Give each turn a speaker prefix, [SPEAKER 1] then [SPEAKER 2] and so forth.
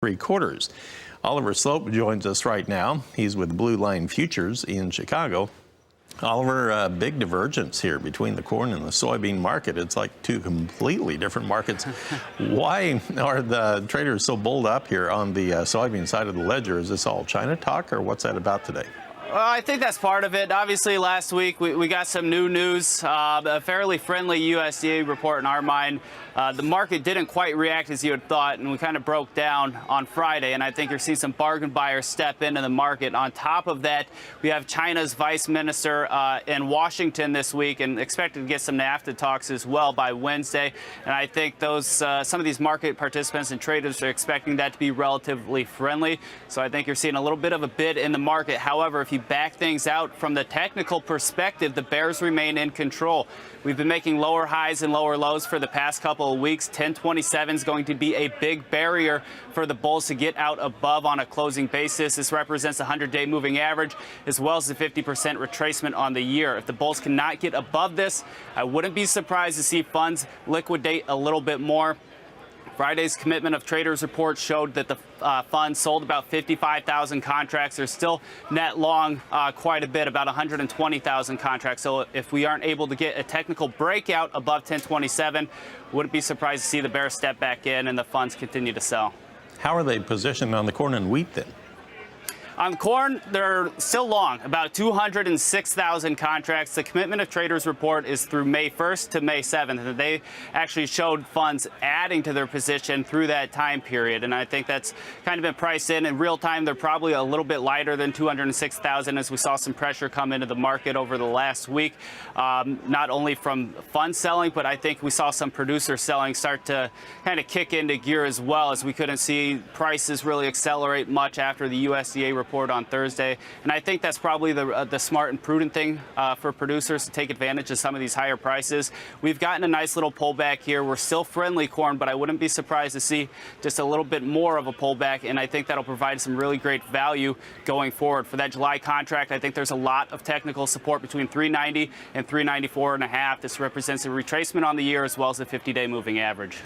[SPEAKER 1] 3/4. Oliver Sloup joins us right now. He's with Blue Line Futures in Chicago. Oliver, big divergence here between the corn and the soybean market. It's like two completely different markets. Why are the traders so bulled up here on the soybean side of the ledger? Is this all China talk, or what's that about today?
[SPEAKER 2] I think that's part of it. Obviously, last week we got some new news, a fairly friendly USDA report in our mind. The market didn't quite react as you had thought, and we kind of broke down on Friday, and I think you're seeing some bargain buyers step into the market. On top of that, we have China's vice minister in Washington this week and expected to get some NAFTA talks as well by Wednesday. And I think those some of these market participants and traders are expecting that to be relatively friendly. So I think you're seeing a little bit of a bid in the market. However, if you back things out from the technical perspective, the bears remain in control. We've been making lower highs and lower lows for the past couple of weeks. 1027 is going to be a big barrier for the bulls to get out above on a closing basis. This represents a 100-day moving average as well as a 50% retracement on the year. If the bulls cannot get above this, I wouldn't be surprised to see funds liquidate a little bit more. Friday's commitment of traders report showed that the fund sold about 55,000 contracts. They're still net long quite a bit, about 120,000 contracts. So if we aren't able to get a technical breakout above 1027, wouldn't be surprised to see the bears step back in and the funds continue to sell.
[SPEAKER 1] How are they positioned on the corn and wheat then?
[SPEAKER 2] On corn, they're still long, about 206,000 contracts. The commitment of traders report is through May 1st to May 7th, and they actually showed funds adding to their position through that time period. And I think that's kind of been priced in. In real time, they're probably a little bit lighter than 206,000 as we saw some pressure come into the market over the last week, not only from fund selling, but I think we saw some producer selling start to kind of kick into gear as well, as we couldn't see prices really accelerate much after the USDA report on Thursday. And I think that's probably the smart and prudent thing for producers to take advantage of some of these higher prices. We've gotten a nice little pullback here. We're still friendly corn, but I wouldn't be surprised to see just a little bit more of a pullback, and I think that'll provide some really great value going forward. For that July contract, I think there's a lot of technical support between 390 and 394.5. This represents a retracement on the year as well as a 50-day moving average.